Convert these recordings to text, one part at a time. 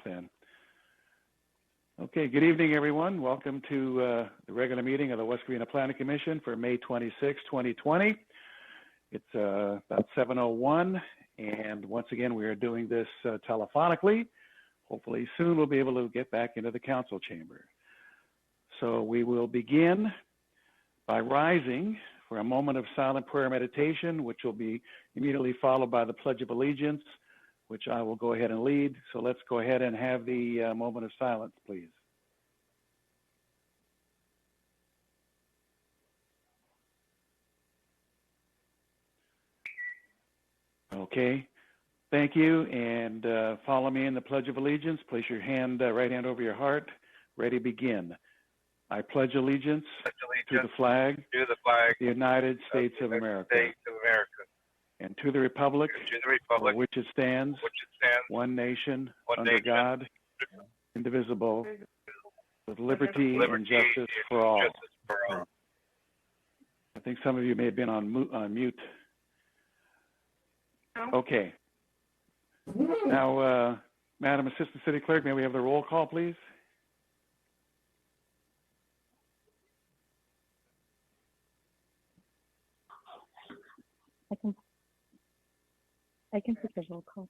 then. Okay, good evening, everyone. Welcome to the regular meeting of the West Covina Planning Commission for May 26, 2020. It's about 7:01, and once again, we are doing this telephonically. Hopefully soon we'll be able to get back into the council chamber. So we will begin by rising for a moment of silent prayer meditation, which will be immediately followed by the Pledge of Allegiance, which I will go ahead and lead. So let's go ahead and have the moment of silence, please. Okay, thank you, and follow me in the Pledge of Allegiance. Place your right hand over your heart. Ready, begin. I pledge allegiance to the flag of the United States of America, and to the republic for which it stands, one nation, under God, indivisible, with liberty and justice for all. I think some of you may have been on mute. Okay. Now, Madam Assistant City Clerk, may we have the roll call, please? I can take the roll call.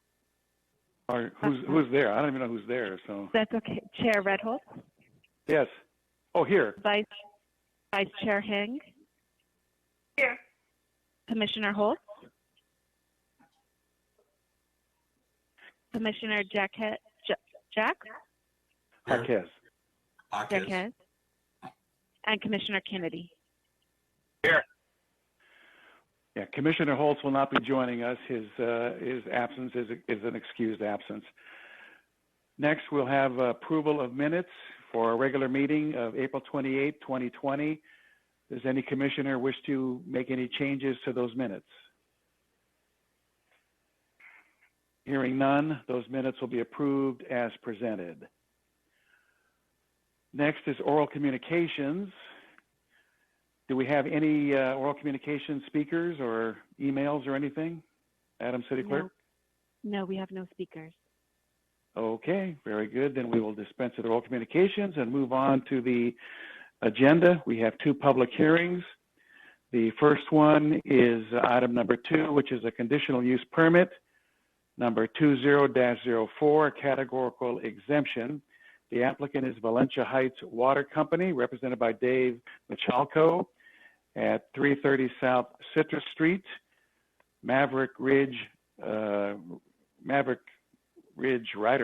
Who's there? I don't even know who's there. So that's okay. Chair Redholt. Yes. Oh, here. Vice Chair Heng. Here. Commissioner Holt. Commissioner Jaquez. And Commissioner Kennedy. Here. Yeah, Commissioner Holtz will not be joining us. His absence is an excused absence. Next, we'll have approval of minutes for a regular meeting of April 28, 2020. Does any commissioner wish to make any changes to those minutes? Hearing none, those minutes will be approved as presented. Next is oral communications. Do we have any oral communication speakers or emails or anything? Madam City Clerk? No, we have no speakers. Okay, very good. Then we will dispense with oral communications and move on to the agenda. We have two public hearings. The first one is item number 2, which is a conditional use permit, number 20-04, categorical exemption. The applicant is Valencia Heights Water Company, represented by Dave Michalko, at 330 South Citrus Street, Maverick Ridge Rider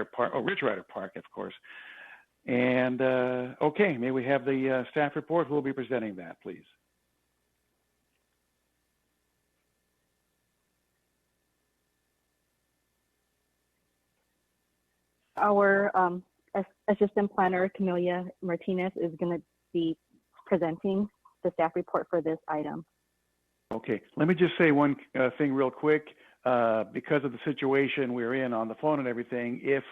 Park, Ridge Rider Park, of course. And okay, may we have the staff report? Who will be presenting that, please? Our assistant planner, Camelia Martinez, is going to be presenting the staff report for this item. Okay, let me just say one thing real quick. Because of the situation we're in on the phone and everything, if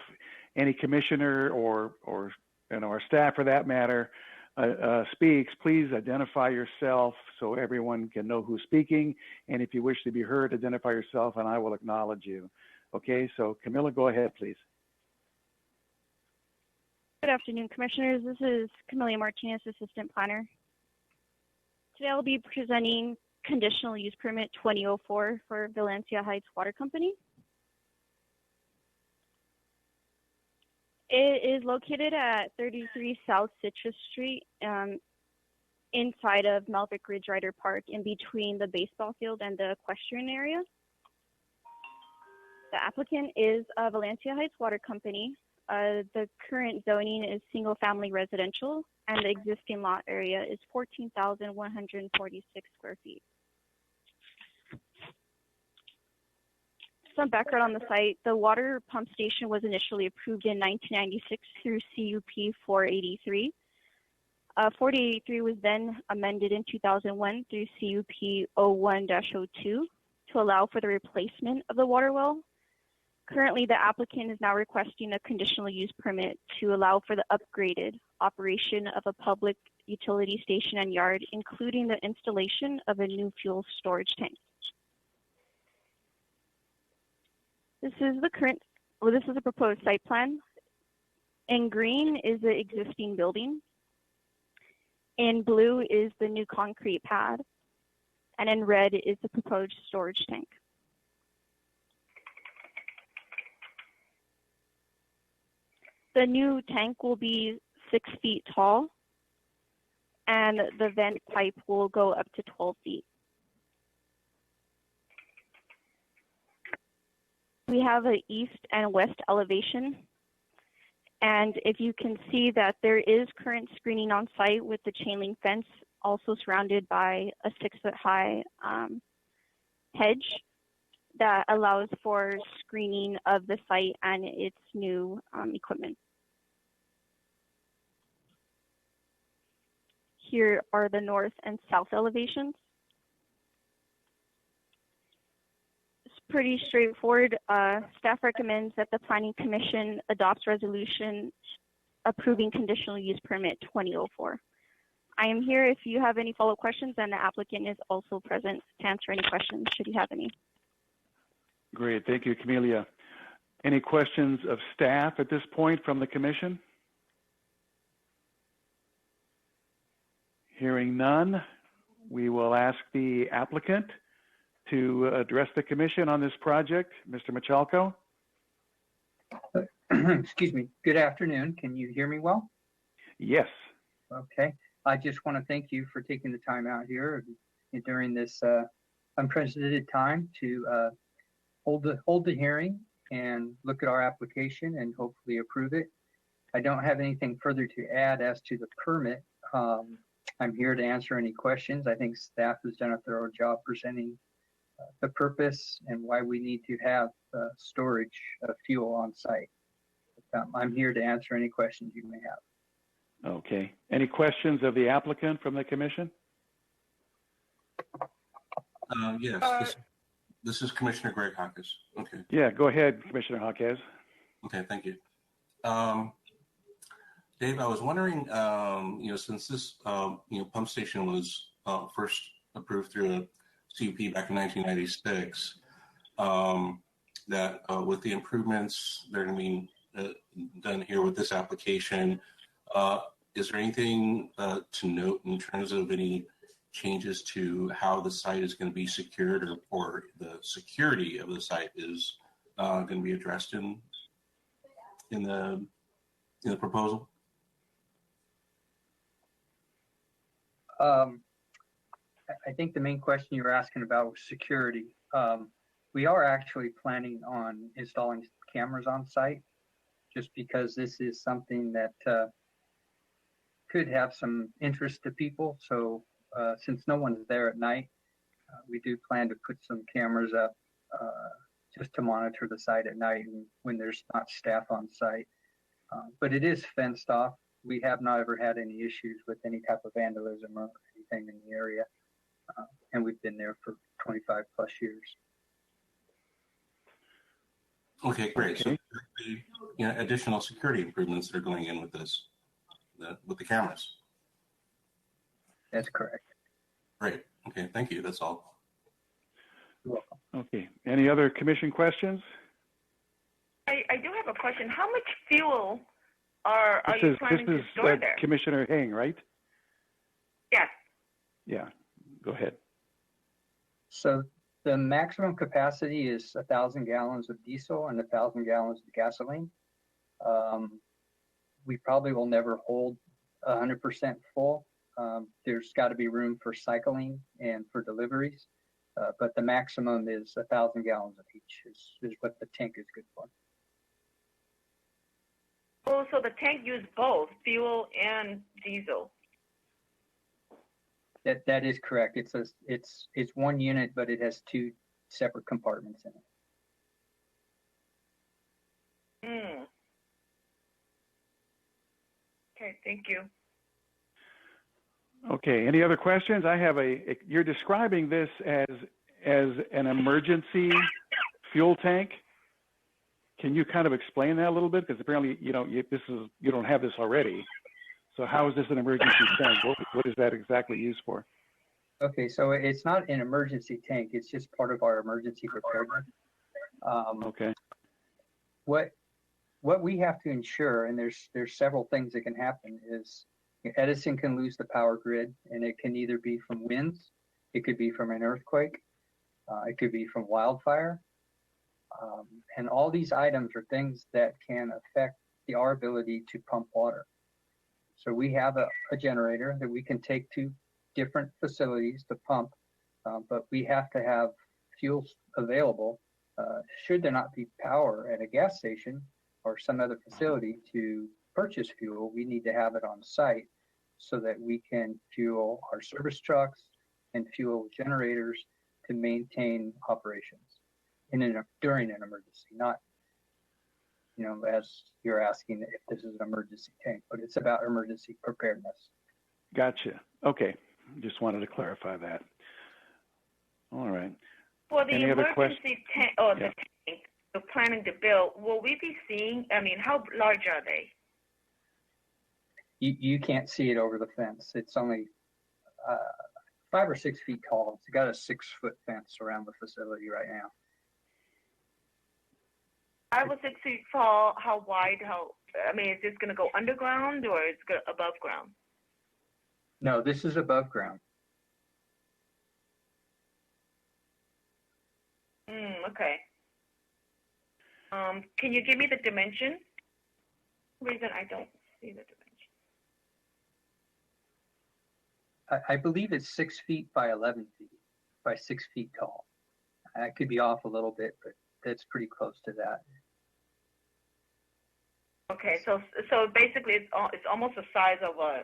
any commissioner or our staff for that matter speaks, please identify yourself so everyone can know who's speaking. And if you wish to be heard, identify yourself and I will acknowledge you. Okay, so Camilla, go ahead, please. Good afternoon, Commissioners. This is Camelia Martinez, Assistant Planner. Today I'll be presenting Conditional Use Permit 2004 for Valencia Heights Water Company. It is located at 33 South Citrus Street, inside of Maverick Ridge Rider Park, in between the baseball field and the equestrian area. The applicant is Valencia Heights Water Company. The current zoning is single-family residential, and the existing lot area is 14,146 square feet. Some background on the site: the water pump station was initially approved in 1996 through CUP 483. 483 was then amended in 2001 through CUP 01-02 to allow for the replacement of the water well. Currently, the applicant is now requesting a conditional use permit to allow for the upgraded operation of a public utility station and yard, including the installation of a new fuel storage tank. This is a proposed site plan. In green is the existing building. In blue is the new concrete pad. And in red is the proposed storage tank. The new tank will be 6 feet tall, and the vent pipe will go up to 12 feet. We have an east and west elevation, and if you can see that there is current screening on site with the chain link fence, also surrounded by a 6-foot-high hedge that allows for screening of the site and its new equipment. Here are the north and south elevations. It's pretty straightforward. Staff recommends that the Planning Commission adopts resolution approving conditional use permit 2004. I am here if you have any follow-up questions, and the applicant is also present to answer any questions should you have any. Great, thank you, Camelia. Any questions of staff at this point from the commission? Hearing none, we will ask the applicant to address the commission on this project. Mr. Michalko? Excuse me. Good afternoon. Can you hear me well? Yes. Okay. I just want to thank you for taking the time out here during this unprecedented time to hold the hearing and look at our application and hopefully approve it. I don't have anything further to add as to the permit. I'm here to answer any questions. I think staff has done a thorough job presenting the purpose and why we need to have storage of fuel on site. I'm here to answer any questions you may have. Okay. Any questions of the applicant from the commission? Yes, this is Commissioner Greg Hawkins. Okay. Yeah, go ahead, Commissioner Hawkes. Okay, thank you. Dave, I was wondering, since this, pump station was first approved through a CUP back in 1996, that with the improvements that are going to be done here with this application, is there anything to note in terms of any changes to how the site is going to be secured, or the security of the site is going to be addressed in the proposal? I think the main question you were asking about was security. We are actually planning on installing cameras on site, just because this is something that could have some interest to people. So since no one's there at night, we do plan to put some cameras up just to monitor the site at night and when there's not staff on site. But it is fenced off. We have not ever had any issues with any type of vandalism or anything in the area. And we've been there for 25 plus years. Okay, great. Okay. So, additional security improvements that are going in with this, with the cameras. That's correct. Great. Okay, thank you. That's all. You're welcome. Okay. Any other commission questions? I do have a question. How much fuel are you planning to store there? Commissioner Heng, right? Yes. Yeah. Go ahead. So the maximum capacity is 1,000 gallons of diesel and 1,000 gallons of gasoline. We probably will never hold 100% full. There's got to be room for cycling and for deliveries, but the maximum is 1,000 gallons of each is what the tank is good for. Oh, so the tank uses both fuel and diesel. That is correct. It's one unit, but it has two separate compartments in it. Okay, thank you. Okay. Any other questions? You're describing this as an emergency fuel tank. Can you kind of explain that a little bit? Because apparently, you don't have this already. So how is this an emergency tank? What is that exactly used for? Okay, so it's not an emergency tank. It's just part of our emergency preparedness. Okay. What what we have to ensure, and there's several things that can happen, is Edison can lose the power grid, and it can either be from winds, it could be from an earthquake, it could be from wildfire, and all these items are things that can affect our ability to pump water. So we have a generator that we can take to different facilities to pump, but we have to have fuel available. Should there not be power at a gas station or some other facility to purchase fuel, we need to have it on site so that we can fuel our service trucks and fuel generators to maintain operations during an emergency, not, as you're asking if this is an emergency tank, but it's about emergency preparedness. Gotcha. Okay. Just wanted to clarify that. All right. For the Any other emergency tank, or the tank you're planning to build, will we be seeing, how large are they? You can't see it over the fence. It's only 5 or 6 feet tall. It's got a 6-foot fence around the facility right now. 5 or 6 feet tall. How wide? Is this going to go underground or is it above ground? No, this is above ground. Okay. Can you give me the dimension? Reason I don't see the dimension. I believe it's 6 feet by 11 feet, by 6 feet tall. I could be off a little bit, but that's pretty close to that. Okay, so basically it's almost the size of a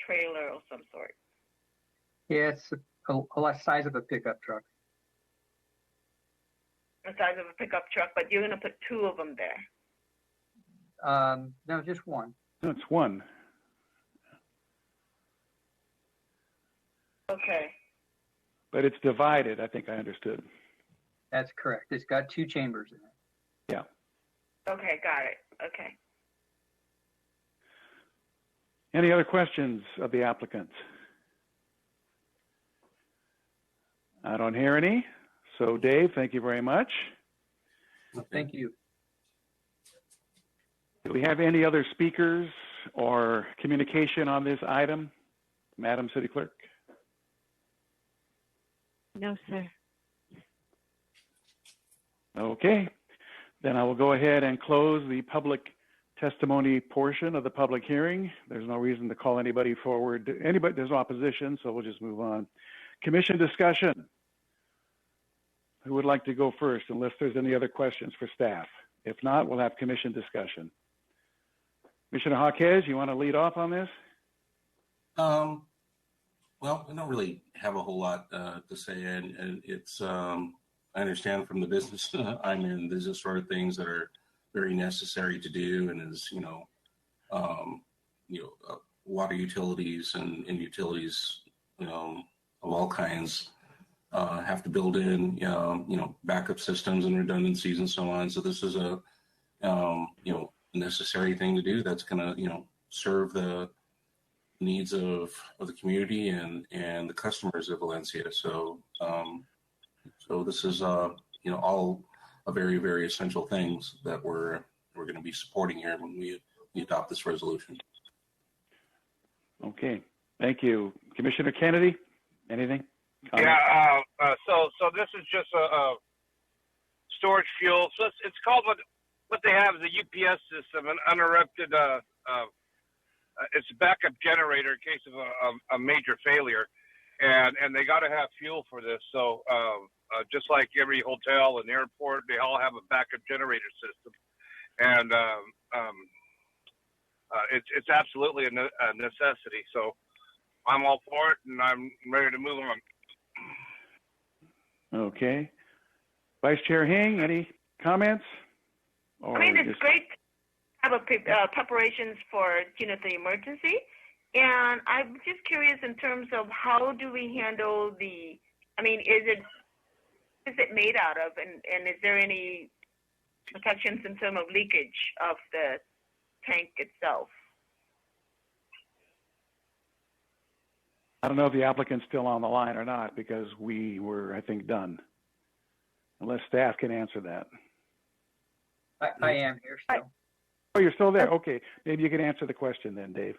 trailer of some sort. Yeah, it's a size of a pickup truck. The size of a pickup truck, but you're going to put 2 of them there. No, just one. No, it's one. Okay. But it's divided, I think I understood. That's correct. It's got 2 chambers in it. Yeah. Okay, got it. Okay. Any other questions of the applicant? I don't hear any. So Dave, thank you very much. Thank you. Do we have any other speakers or communication on this item? Madam City Clerk? No, sir. Okay. Then I will go ahead and close the public testimony portion of the public hearing. There's no reason to call anybody forward. There's no opposition, so we'll just move on. Commission discussion. Who would like to go first, unless there's any other questions for staff? If not, we'll have commission discussion. Commissioner Jaquez, you want to lead off on this? Well, I don't really have a whole lot to say, and it's I understand from the business I'm in, there's just sort of things that are very necessary to do, and is water utilities and utilities of all kinds have to build in backup systems and redundancies and so on. So this is a necessary thing to do that's going to serve the needs of the community and the customers of Valencia. So this is all a very, very essential things that we're going to be supporting here when we adopt this resolution. Okay, thank you. Commissioner Kennedy, anything? Comment? Yeah, so this is just a storage fuel. So it's called what they have is a UPS system, an uninterrupted, it's a backup generator in case of a major failure. And they got to have fuel for this. So just like every hotel and airport, they all have a backup generator system. And it's absolutely a necessity. So I'm all for it, and I'm ready to move on. Okay. Vice Chair Hing, any comments? It's great to have preparations for the emergency. And I'm just curious in terms of how do we handle is it made out of, and is there any protections in terms of leakage of the tank itself? I don't know if the applicant's still on the line or not, because we were, I think, done. Unless staff can answer that. I am here still. Oh, you're still there? Okay. Maybe you can answer the question then, Dave.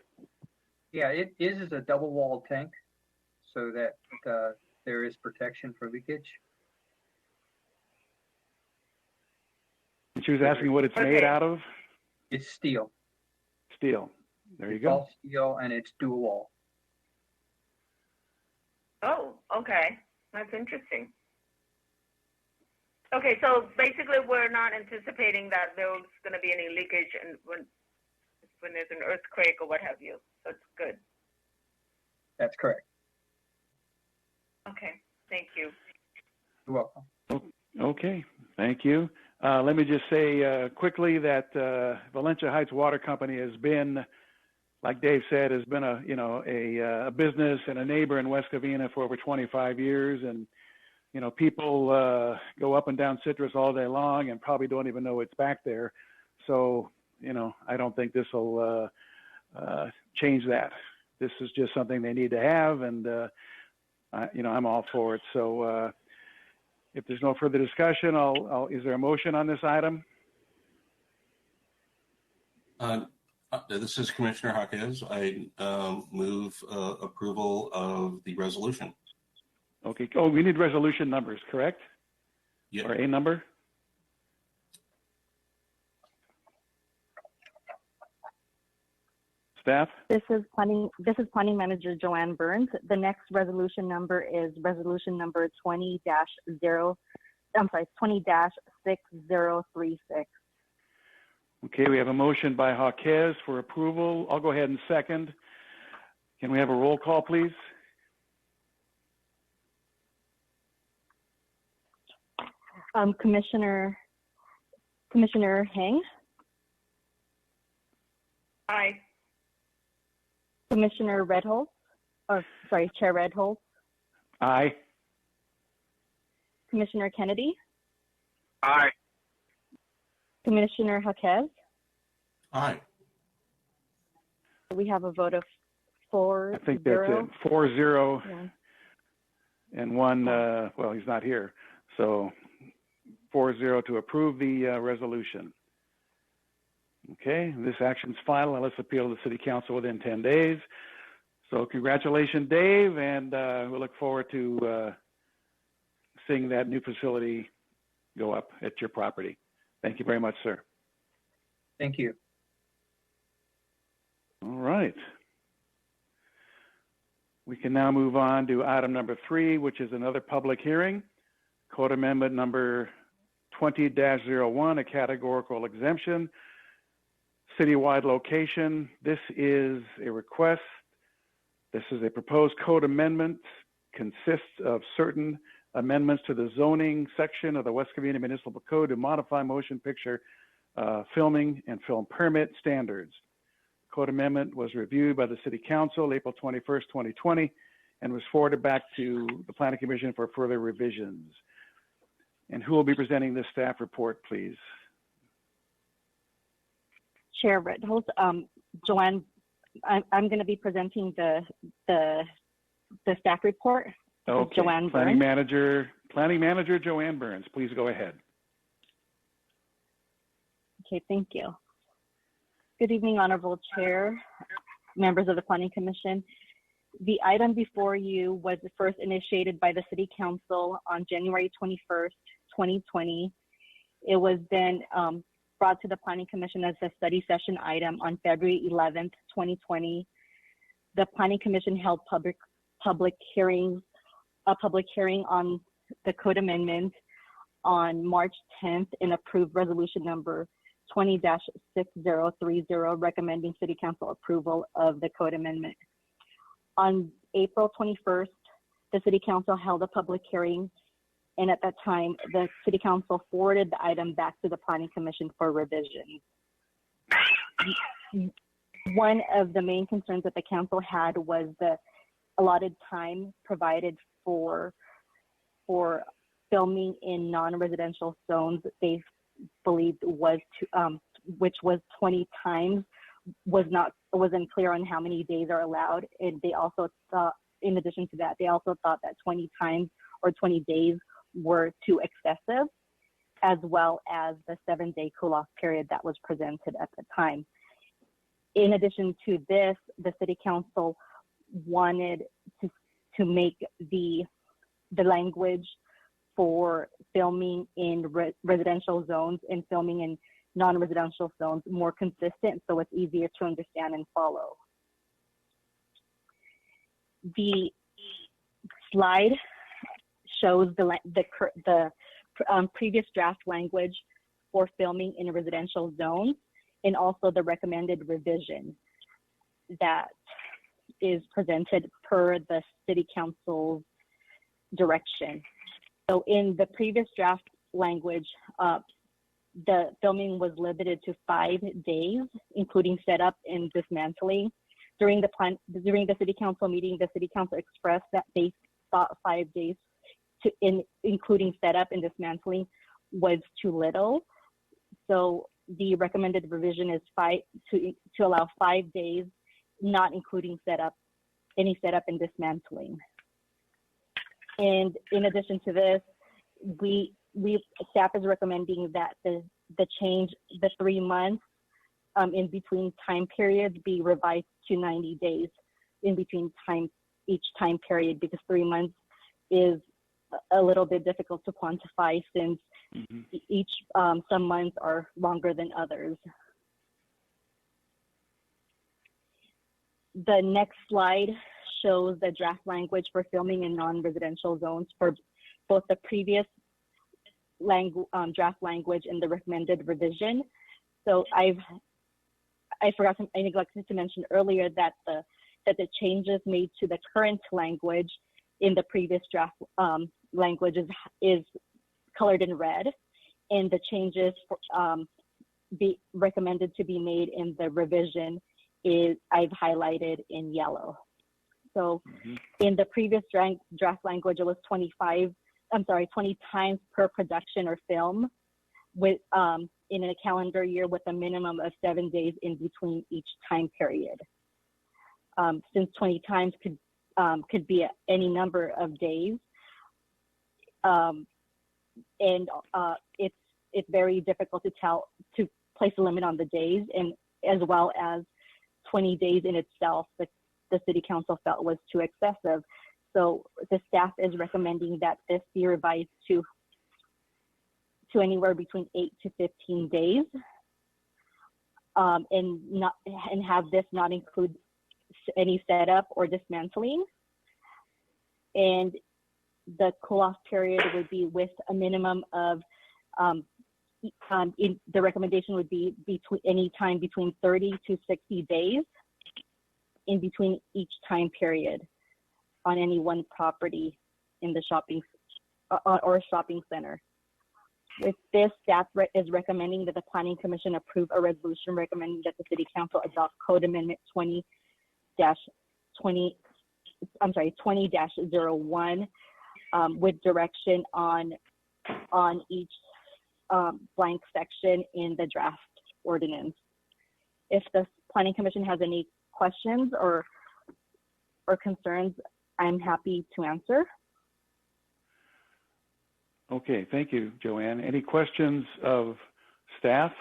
Yeah, it is a double-walled tank so that there is protection for leakage. She was asking what it's made out of? It's steel. Steel. There you It's go. all steel, and it's dual wall. Oh, okay. That's interesting. Okay, so basically we're not anticipating that there's going to be any leakage and when there's an earthquake or what have you. So it's good. That's correct. Okay, thank you. You're welcome. Okay, thank you. Let me just say quickly that Valencia Heights Water Company has been, like Dave said, has been a business and a neighbor in West Covina for over 25 years. And, you know, people go up and down Citrus all day long and probably don't even know it's back there. So, you know, I don't think this will change that. This is just something they need to have, and, you know, I'm all for it. So if there's no further discussion, is there a motion on this item? This is Commissioner Jaquez. I move approval of the resolution. Okay. Oh, we need resolution numbers, correct? Yeah. Or a number? Staff? This is Planning Manager Joanne Burns. The next resolution number is resolution number 20-6036. Okay, we have a motion by Jaquez for approval. I'll go ahead and second. Can we have a roll call, please? Commissioner Heng, Aye. Commissioner Redholz, Chair Redholz, Aye. Commissioner Kennedy, Aye. Commissioner Jaquez. Aye. We have a vote of 4-0. I think that's it. 4-0 Yeah. and one, well, he's not here. So 4-0 to approve the resolution. Okay, this action's final unless appealed to the City Council within 10 days. So congratulations, Dave, and we look forward to seeing that new facility go up at your property. Thank you very much, sir. Thank you. All right. We can now move on to item number 3, which is another public hearing. Code Amendment number 20-01, a categorical exemption, citywide location. This is a request. This is a proposed code amendment, consists of certain amendments to the zoning section of the West Covina Municipal Code to modify motion picture filming and film permit standards. Code amendment was reviewed by the City Council April 21st, 2020, and was forwarded back to the Planning Commission for further revisions. And who will be presenting this staff report, please? Chair Redholz, Joanne, I'm going to be presenting the staff report. Okay. Joanne Planning Burns. Manager Joanne Burns, please go ahead. Okay, thank you. Good evening, Honorable Chair, members of the Planning Commission. The item before you was first initiated by the City Council on January 21st, 2020. It was then brought to the Planning Commission as a study session item on February 11th, 2020. The Planning Commission held a public hearing on the code amendment on March 10th and approved resolution number 20-6030, recommending City Council approval of the code amendment. On April 21st, the City Council held a public hearing, and at that time, the City Council forwarded the item back to the Planning Commission for revision. One of the main concerns that the Council had was the allotted time provided for filming in non-residential zones. They believed was which was 20 times, wasn't clear on how many days are allowed. And they also thought, in addition to that, they also thought that 20 times or 20 days were too excessive. as well as the 7-day cool-off period that was presented at the time. In addition to this, the City Council wanted to make the language for filming in residential zones and filming in non-residential zones more consistent, so it's easier to understand and follow. The slide shows the previous draft language for filming in residential zones and also the recommended revision that is presented per the City Council's direction. So in the previous draft language, the filming was limited to 5 days, including setup and dismantling. During the City Council meeting, the City Council expressed that they thought 5 days including setup and dismantling was too little. So the recommended revision is to allow 5 days, not including any setup and dismantling. And in addition to this, staff is recommending that the 3 months in between time periods be revised to 90 days in between each time period, because 3 months is a little bit difficult to quantify since some months are longer than others. The next slide shows the draft language for filming in non-residential zones for both the previous draft language and the recommended revision. So I neglected to mention earlier that the changes made to the current language in the previous draft language is colored in red, and the changes be recommended to be made in the revision I've highlighted in yellow. So in the previous draft language, it was 20 times per production or film with in a calendar year with a minimum of 7 days in between each time period. Since 20 times could be any number of days, and it's very difficult to place a limit on the days, and as well as 20 days in itself, the City Council felt was too excessive. So the staff is recommending that this be revised to anywhere between 8 to 15 days, and have this not include any setup or dismantling. And the cool-off period would be with a minimum of, the recommendation would be any time between 30 to 60 days in between each time period on any one property in the shopping center. With this, staff is recommending that the Planning Commission approve a resolution recommending that the City Council adopt Code Amendment 20-01 with direction on each blank section in the draft ordinance. If the Planning Commission has any questions or concerns, I'm happy to answer. Okay, thank you, Joanne. Any questions of staff?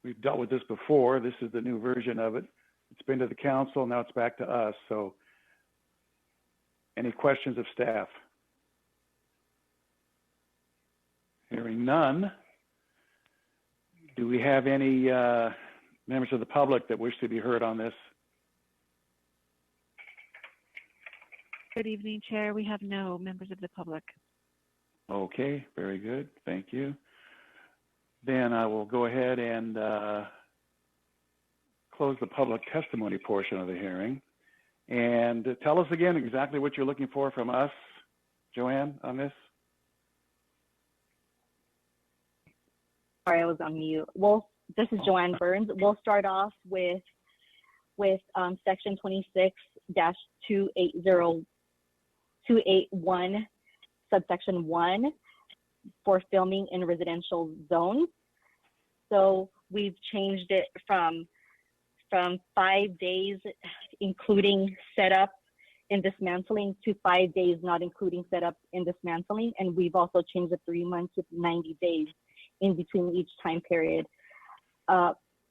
We've dealt with this before. This is the new version of it. It's been to the council, now it's back to us. So any questions of staff? Hearing none. Do we have any members of the public that wish to be heard on this? Good evening, Chair. We have no members of the public. Okay, very good. Thank you. Then I will go ahead and close the public testimony portion of the hearing. And tell us again exactly what you're looking for from us, Joanne, on this. Sorry, I was on mute. Well, this is Joanne Burns. We'll start off with section 26-281, subsection 1 for filming in residential zones. So we've changed it from 5 days, including setup and dismantling to 5 days, not including setup and dismantling. And we've also changed the 3 months to 90 days in between each time period.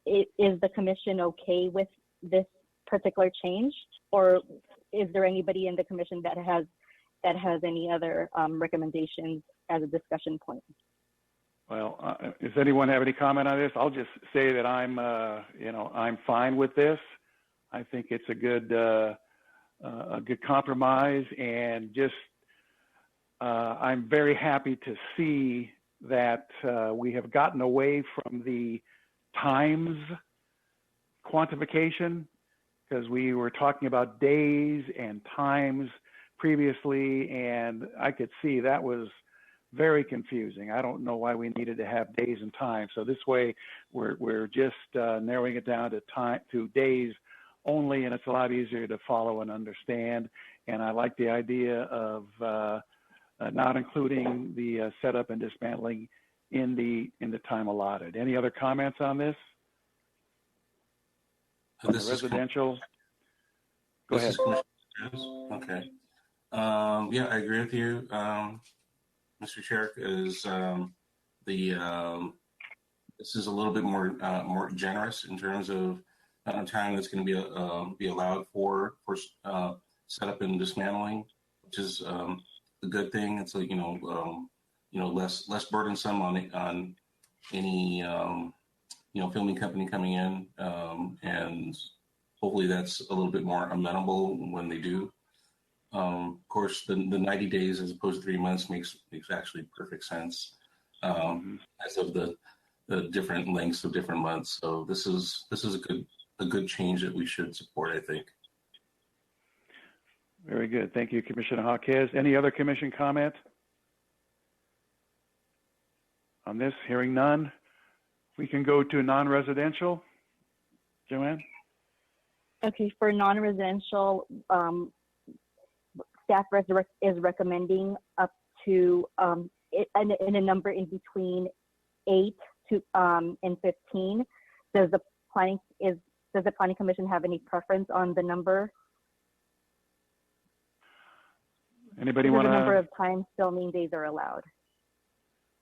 Is the commission okay with this particular change, or is there anybody in the commission that has any other recommendations as a discussion point? Well, does anyone have any comment on this? I'll just say that I'm fine with this. I think it's a good compromise, and just I'm very happy to see that we have gotten away from the times quantification, because we were talking about days and times previously, and I could see that was very confusing. I don't know why we needed to have days and times. So this way, we're just narrowing it down to days only, and it's a lot easier to follow and understand. And I like the idea of not including the setup and dismantling in the time allotted. Any other comments on this? On the residential? Go ahead. Okay. Yeah, I agree with you, Mr. Chair, is this is a little bit more generous in terms of time that's going to be allowed for setup and dismantling, which is a good thing. It's like less burdensome on any filming company coming in, and hopefully that's a little bit more amenable when they do. Of course, the 90 days as opposed to 3 months makes actually perfect sense, as of the different lengths of different months. So this is a good change that we should support, I think. Very good. Thank you, Commissioner Jaquez. Any other commission comment on this? Hearing none, we can go to non-residential. Joanne? Okay, for non-residential, staff is recommending up to in a number in between 8 and 15. Does the planning commission have any preference on the number? Anybody want to? The number of times filming days are allowed.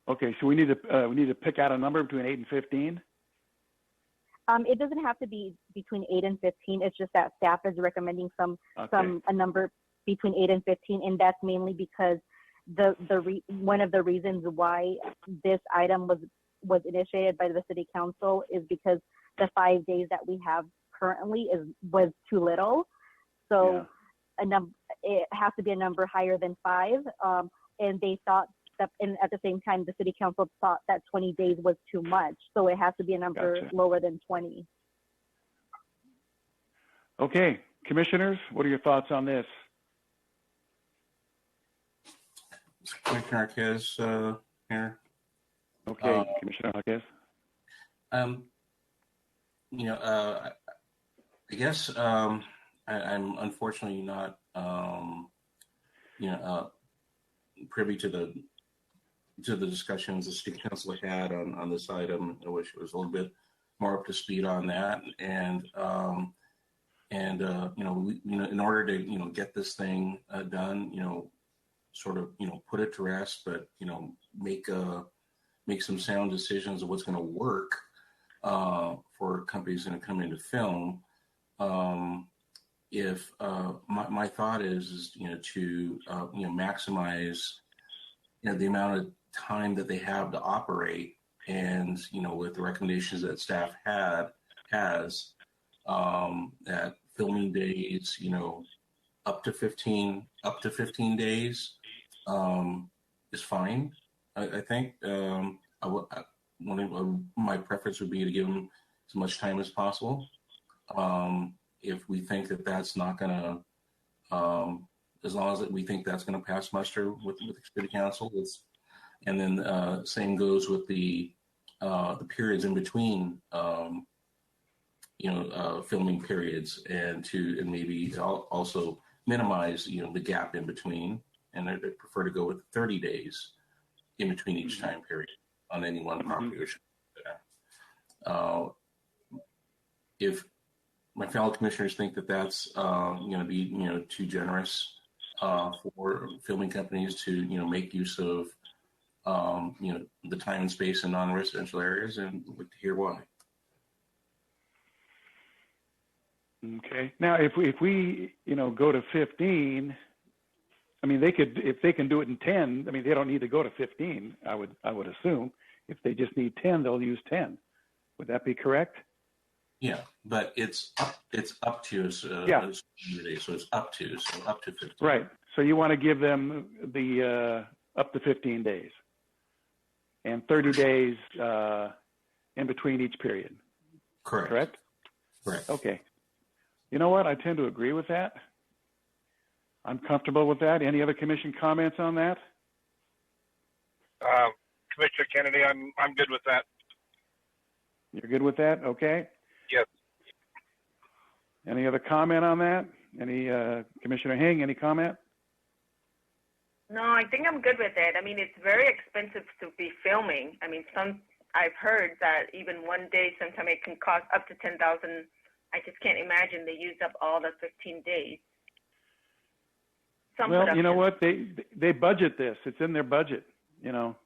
Okay, so we need to pick out a number between 8 and 15. It doesn't have to be between 8 and 15. It's just that staff is recommending a number between 8 and 15, and that's mainly because one of the reasons why this item was initiated by the city council is because the 5 days that we have currently was too little. So it has to be a number higher than 5, and they thought that, and at the same time, the city council thought that 20 days was too much. So it has to be a number lower than 20. Okay, commissioners, what are your thoughts on this? Commissioner Marquez here. Okay, Commissioner Marquez. I guess I'm unfortunately not, privy to the discussions the city council had on this item. I wish it was a little bit more up to speed on that. And in order to get this thing done, sort of put it to rest, but make some sound decisions of what's going to work for companies going to come into film. If my thought is to maximize the amount of time that they have to operate, and with the recommendations that staff has that filming days up to 15 days is fine. I think my preference would be to give them as much time as possible. If we think that that's not going to, as long as we think that's going to pass muster with the city council, and then same goes with the periods in between, filming periods, and maybe also minimize the gap in between. And I prefer to go with 30 days in between each time period on any one property. If my fellow commissioners think that that's going to be too generous for filming companies to make use of the time and space in non-residential areas, and would like to hear why. Okay. Now, if we go to 15, I mean, they could, if they can do it in 10. I mean, they don't need to go to 15. I would assume if they just need 10, they'll use 10. Would that be correct? Yeah, but it's up to so it's up to 15. Right. So you want to give them the up to 15 days and 30 days in between each period. Correct. Okay. You know what? I tend to agree with that. I'm comfortable with that. Any other commission comments on that? Commissioner Kennedy, I'm good with that. You're good with that? Okay. Yes. Any other comment on that? Any Commissioner Hing, any comment? No, I think I'm good with it. I mean, it's very expensive to be filming. I mean, I've heard that even one day, sometimes it can cost up to $10,000. I just can't imagine they use up all the 15 days. Well, you know what? They budget this. It's in their budget. They know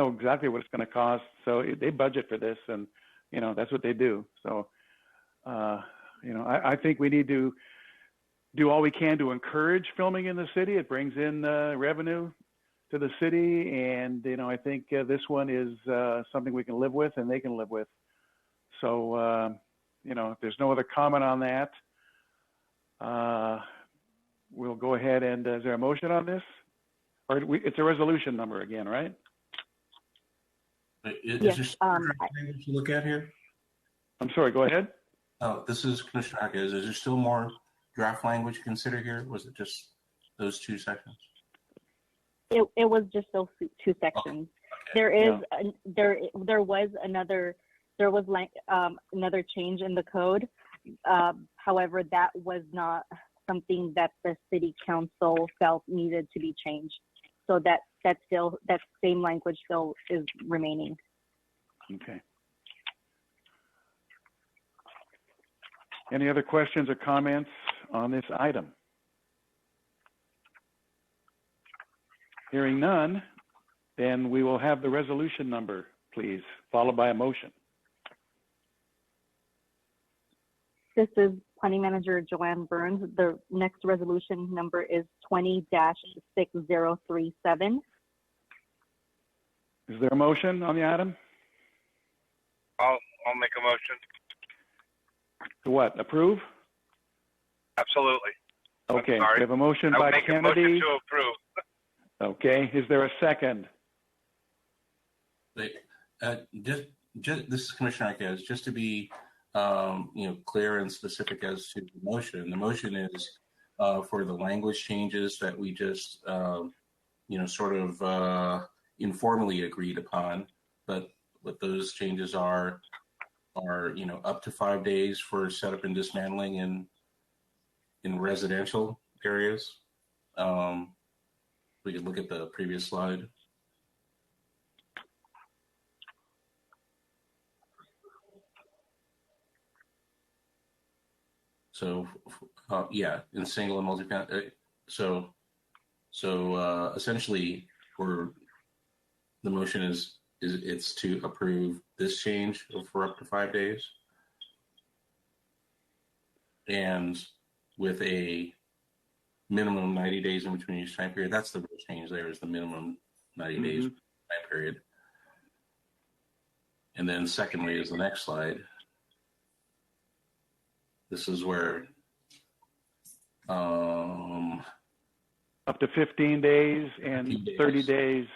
exactly what it's going to cost. So they budget for this, and that's what they do. So, I think we need to do all we can to encourage filming in the city. It brings in revenue to the city, and I think this one is something we can live with, and they can live with. So, if there's no other comment on that, we'll go ahead and, is there a motion on this? Or it's a resolution number again, right? Is there language to look at here? I'm sorry, go ahead. Oh, this is Commissioner Arquez. Is there still more draft language to consider here? Was it just those two sections? It was just those two sections. Okay. There was another change in the code. However, that was not something that the city council felt needed to be changed. So that same language still is remaining. Okay. Any other questions or comments on this item? Hearing none, then we will have the resolution number, please, followed by a motion. This is Planning Manager Joanne Burns. The next resolution number is 20-6037. Is there a motion on the item? I'll make a motion. To what? Approve? Absolutely. Okay. We have a motion by Kennedy. A motion to approve. Okay. Is there a second? This is Commissioner Arquez. Just to be clear and specific as to the motion. The motion is for the language changes that we just sort of informally agreed upon, but what those changes are up to 5 days for setup and dismantling in residential areas. We could look at the previous slide. So in single and multi-family. So essentially, the motion is it's to approve this change for up to 5 days, and with a minimum 90 days in between each time period. That's the real change. There is the minimum 90 days time period, and then secondly is the next slide. This is where up to 15 days and 30 days,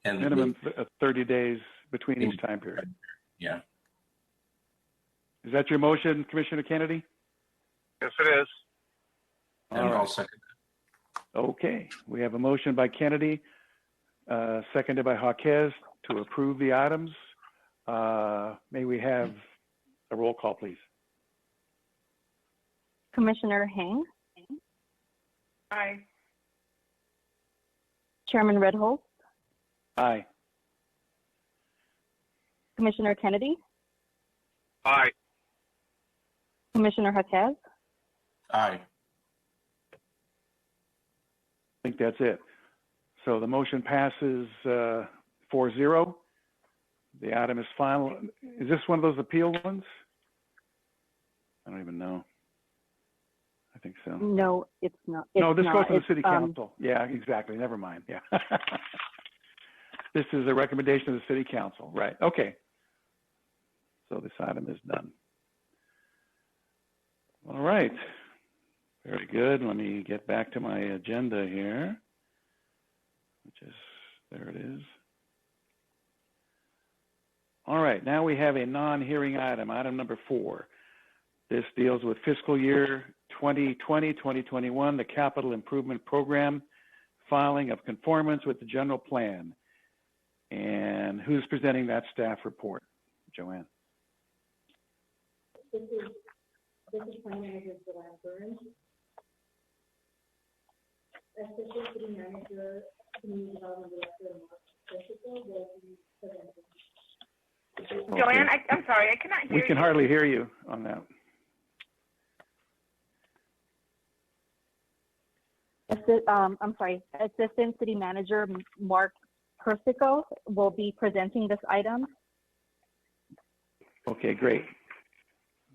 and minimum 30 days between each time period. Yeah. Is that your motion, Commissioner Kennedy? Yes, it is. And I'll second that. Okay. We have a motion by Kennedy, seconded by Jaquez to approve the items. May we have a roll call, please? Commissioner Hing. Aye. Chairman Redholz. Aye. Commissioner Kennedy. Aye. Commissioner Haquez? Aye. I think that's it. So the motion passes 4-0. The item is final. Is this one of those appeal ones? I don't even know. I think so. No, it's not. No, It's this goes not. to the It's, city council. Yeah, exactly. Never mind. Yeah. This is a recommendation of the city council. Right. Okay. So this item is done. All right. Very good. Let me get back to my agenda here, which is, there it is. All right. Now we have a non-hearing item, item number 4. This deals with fiscal year 2020-2021, the capital improvement program, filing of conformance with the general plan. And who's presenting that staff report? Joanne. This is Plan Manager Joanne Burns. Assistant City Manager, Community Development Director, Mark Jessica will be presenting. Joanne, I'm sorry, I cannot hear you. We can hardly hear you on that. I'm sorry, Assistant City Manager Mark Persico will be presenting this item. Okay, great.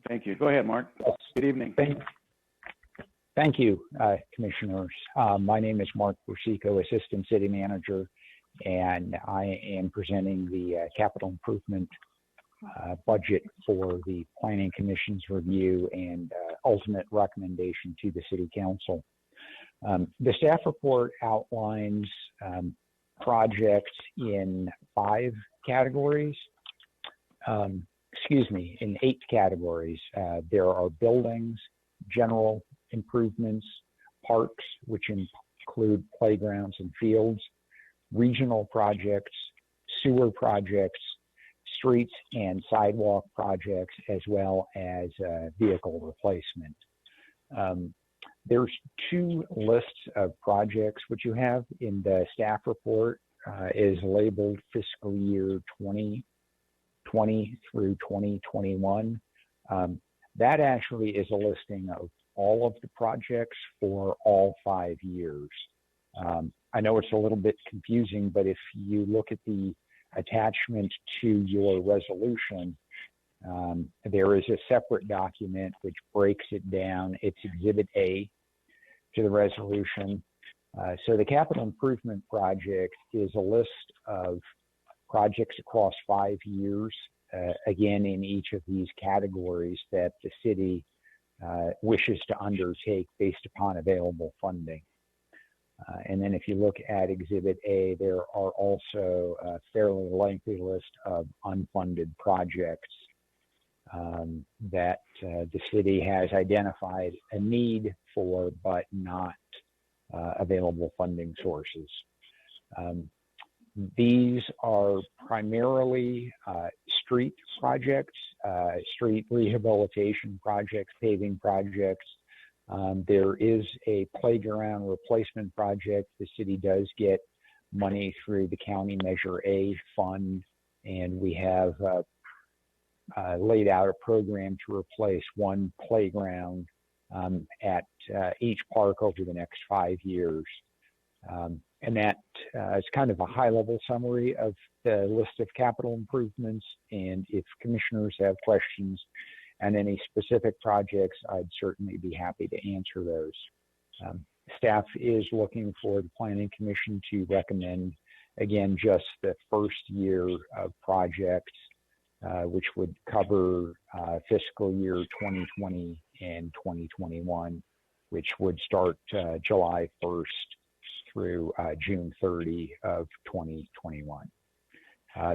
Thank you. Go ahead, Mark. Good evening. Thank you, Commissioners. My name is Mark Persico, Assistant City Manager, and I am presenting the capital improvement budget for the Planning Commission's review and ultimate recommendation to the City Council. The staff report outlines projects in 5 categories. In 8 categories. There are buildings, general improvements, parks, which include playgrounds and fields, regional projects, sewer projects, streets and sidewalk projects, as well as vehicle replacement. There's 2 lists of projects which you have in the staff report is labeled fiscal year 2020 through 2021. That actually is a listing of all of the projects for all 5 years. I know it's a little bit confusing, but if you look at the attachment to your resolution, there is a separate document which breaks it down. It's Exhibit A to the resolution. So the capital improvement project is a list of projects across 5 years, again, in each of these categories that the city wishes to undertake based upon available funding. And then if you look at Exhibit A, there are also a fairly lengthy list of unfunded projects that the city has identified a need for, but not available funding sources. These are primarily street projects, street rehabilitation projects, paving projects. There is a playground replacement project. The city does get money through the County Measure A fund, and we have laid out a program to replace 1 playground at each park over the next 5 years. And that is kind of a high-level summary of the list of capital improvements. And if commissioners have questions on any specific projects, I'd certainly be happy to answer those. Staff is looking for the Planning Commission to recommend, again, just the first year of projects, which would cover fiscal year 2020 and 2021, which would start July 1st through June 30 of 2021.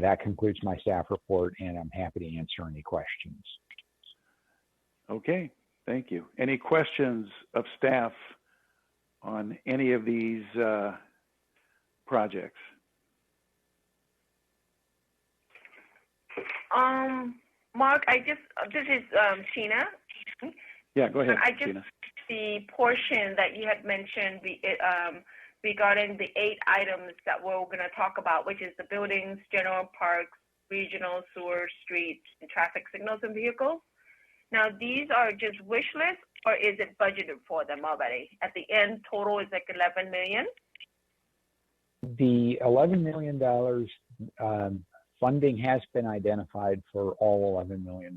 That concludes my staff report, and I'm happy to answer any questions. Okay, thank you. Any questions of staff on any of these projects? Mark, this is Sheena. Yeah, go ahead, Sheena. The portion that you had mentioned regarding the 8 items that we're going to talk about, which is the buildings, general parks, regional, sewer, streets, and traffic signals and vehicles. Now, these are just wish lists, or is it budgeted for them already? At the end, total is like 11 million? The $11 million funding has been identified for all $11 million.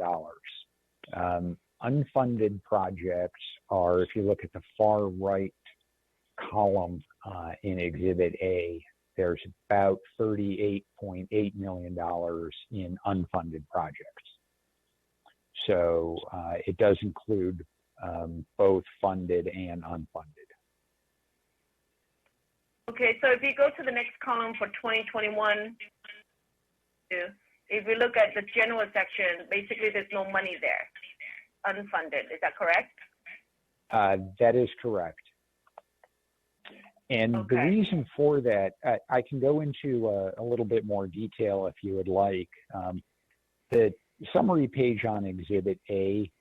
Unfunded projects are, if you look at the far right column in Exhibit A, there's about $38.8 million in unfunded projects. So it does include both funded and unfunded. Okay, so if you go to the next column for 2021, if we look at the general section, basically there's no money there, unfunded. Is that correct? That is correct. And the reason for that, I can go into a little bit more detail if you would like. The summary page on Exhibit A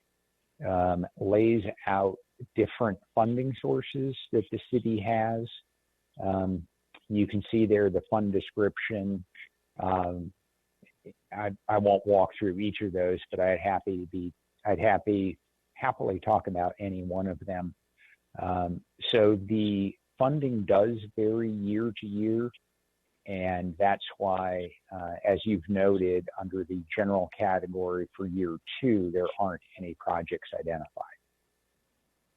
lays out different funding sources that the city has. You can see there the fund description. I won't walk through each of those, but I'd happily talk about any one of them. So the funding does vary year to year, and that's why, as you've noted, under the general category for year 2, there aren't any projects identified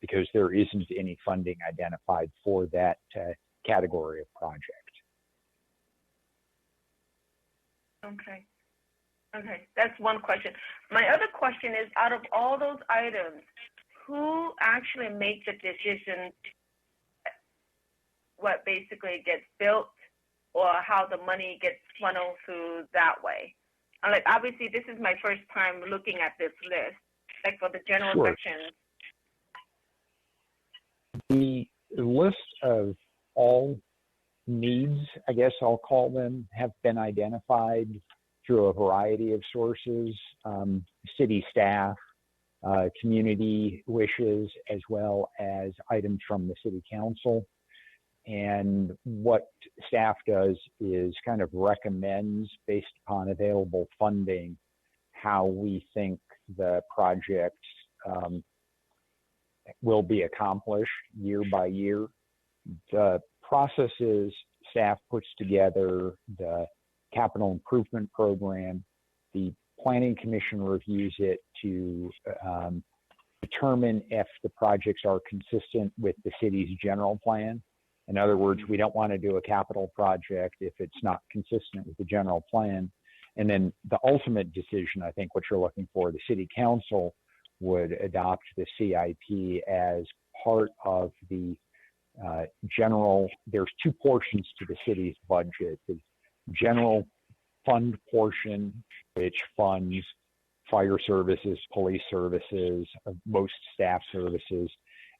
because there isn't any funding identified for that category of project. Okay. Okay, that's one question. My other question is, out of all those items, who actually makes the decision what basically gets built or how the money gets funneled through that way? Like, obviously, this is my first time looking at this list, like for the general section. The list of all needs, I guess I'll call them, have been identified through a variety of sources, city staff, community wishes, as well as items from the city council. And what staff does is kind of recommends, based upon available funding, how we think the project will be accomplished year by year. The processes staff puts together the capital improvement program. The Planning Commission reviews it to determine if the projects are consistent with the city's general plan. In other words, we don't want to do a capital project if it's not consistent with the general plan. And then the ultimate decision, I think what you're looking for, the city council would adopt the CIP as part of the general. There's 2 portions to the city's budget. The general fund portion, which funds fire services, police services, most staff services,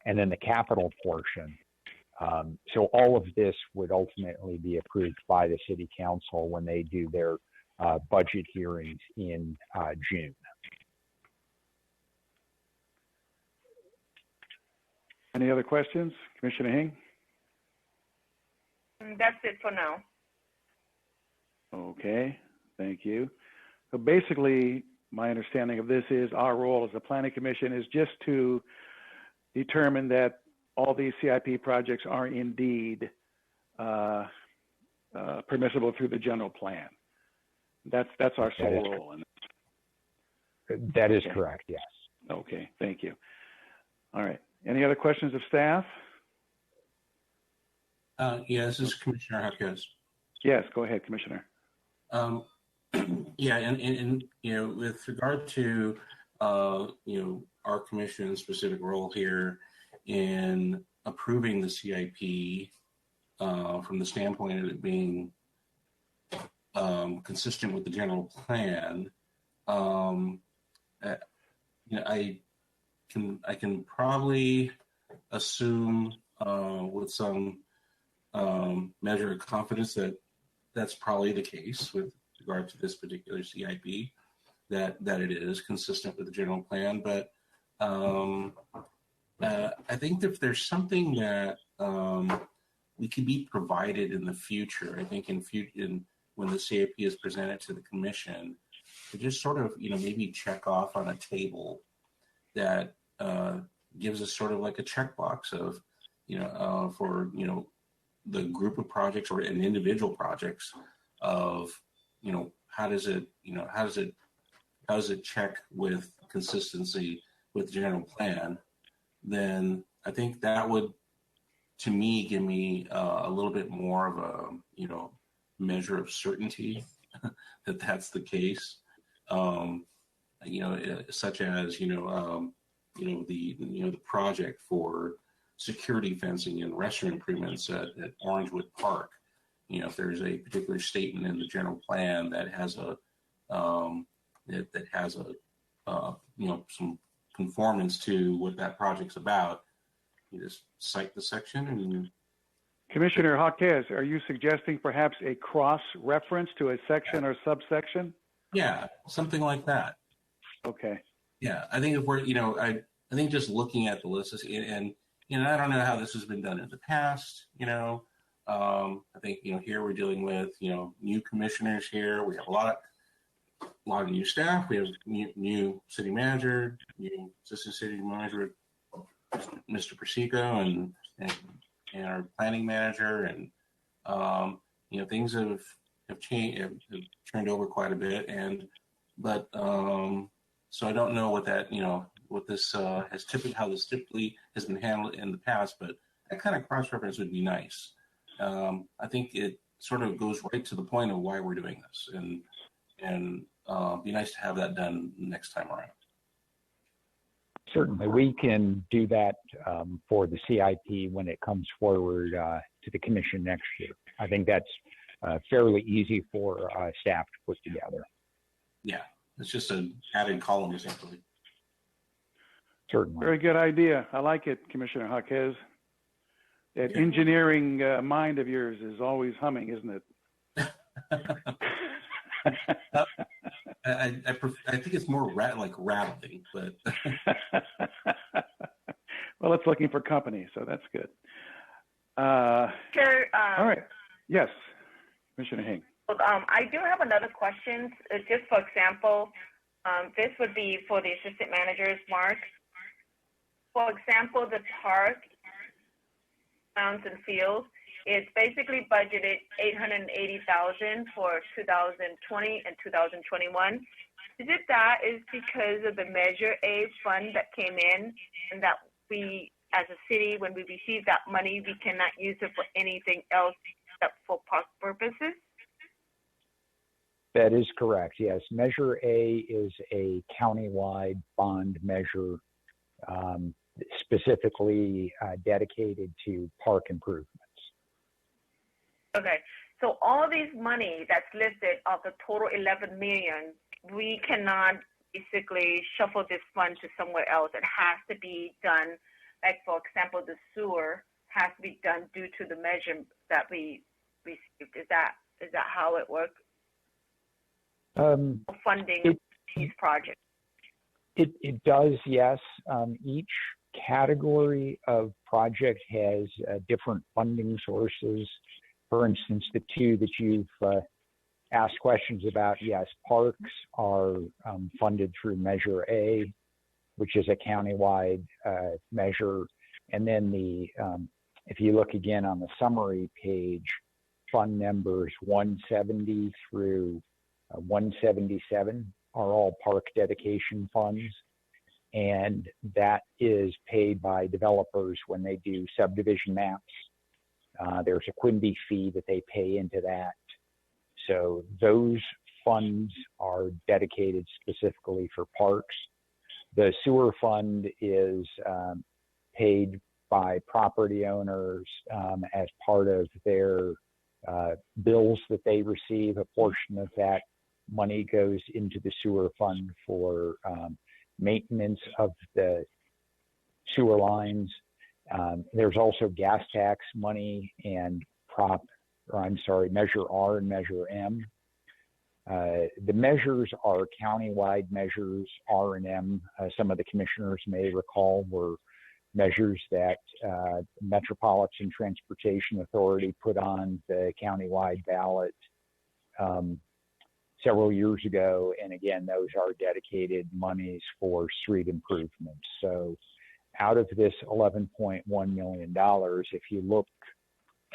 and then the capital portion. So all of this would ultimately be approved by the city council when they do their budget hearings in June. Any other questions? Commissioner Hing? That's it for now. Okay, thank you. So basically, my understanding of this is our role as a planning commission is just to determine that all these CIP projects are indeed permissible through the general plan. That's our sole role. That is correct, yes. Okay, thank you. All right. Any other questions of staff? Yeah, this is Commissioner Hopkins. Yes, go ahead, Commissioner. Yeah, and you know, with regard to you know, our commission's specific role here in approving the CIP from the standpoint of it being consistent with the general plan, you know, I can probably assume with some measure of confidence that that's probably the case with regard to this particular CIP, that it is consistent with the general plan. But I think if there's something that we could be provided in the future, I think in when the CIP is presented to the commission, to just sort of, you know, maybe check off on a table that gives us sort of like a checkbox of, for, the group of projects or an individual projects of, how does it check with consistency with the general plan, then I think that would, to me, give me a little bit more of a, measure of certainty that that's the case. Such as, the project for security fencing and restroom improvements at Orangewood Park. If there's a particular statement in the general plan that has some conformance to what that project's about, you just cite the section. And Commissioner Jaquez, are you suggesting perhaps a cross-reference to a section or subsection? Yeah, something like that. Okay. Yeah, I think if we're, I think just looking at the list and I don't know how this has been done in the past. I think here we're dealing with new commissioners here. We have a lot of new staff. We have new city manager, new assistant city manager, Mr. Persico, and our planning manager, and things have changed, have turned over quite a bit, so I don't know what that what this how this typically has been handled in the past, but that kind of cross-reference would be nice. I think it sort of goes right to the point of why we're doing this, and be nice to have that done next time around. Certainly, we can do that for the CIP when it comes forward to the commission next year. I think that's fairly easy for staff to put together. Yeah, it's just an added column essentially. Certainly. Very good idea. I like it, Commissioner Jaquez. That engineering mind of yours is always humming, isn't it? I think it's more like rattling, but well, it's looking for company, so that's good. Chair, all right. Yes, Commissioner Hing. I do have another question. Just for example, this would be for the assistant managers, Mark. For example, the park, grounds and fields, it's basically budgeted $880,000 for 2020 and 2021. Is it that is because of the Measure A fund that came in, and that we, as a city, when we receive that money, we cannot use it for anything else except for park purposes? That is correct. Yes, Measure A is a countywide bond measure specifically dedicated to park improvements. Okay, so all these money that's listed of the total 11 million, we cannot basically shuffle this fund to somewhere else. It has to be done, like for example, the sewer has to be done due to the measure that we received. Is that how it works? Funding these projects. It does, yes. Each category of project has different funding sources. For instance, the two that you've asked questions about, yes, parks are funded through Measure A, which is a countywide measure. And then if you look again on the summary page, fund numbers 170 through 177 are all park dedication funds. And that is paid by developers when they do subdivision maps. There's a Quimby fee that they pay into that. So those funds are dedicated specifically for parks. The sewer fund is paid by property owners as part of their bills that they receive. A portion of that money goes into the sewer fund for maintenance of the sewer lines. There's also gas tax money and Measure R and Measure M. The measures are countywide measures. R and M, some of the commissioners may recall, were measures that Metropolitan Transportation Authority put on the countywide ballot several years ago. And again, those are dedicated monies for street improvements. So out of this $11.1 million, if you look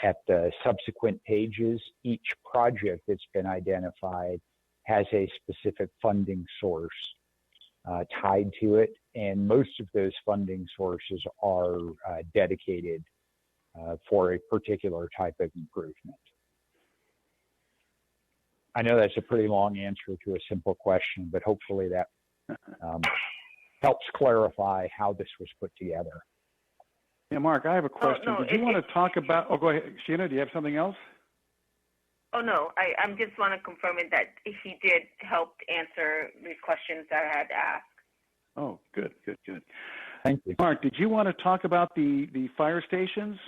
at the subsequent pages, each project that's been identified has a specific funding source tied to it. And most of those funding sources are dedicated for a particular type of improvement. I know that's a pretty long answer to a simple question, but hopefully that helps clarify how this was put together. Yeah, Mark, I have a question. no, Did you want to talk about, oh, go ahead. Sheena, do you have something else? Oh, no, I'm just want to confirm it that he did help answer the questions that I had asked. Oh, good. Thank you. Mark, did you want to talk about the fire stations,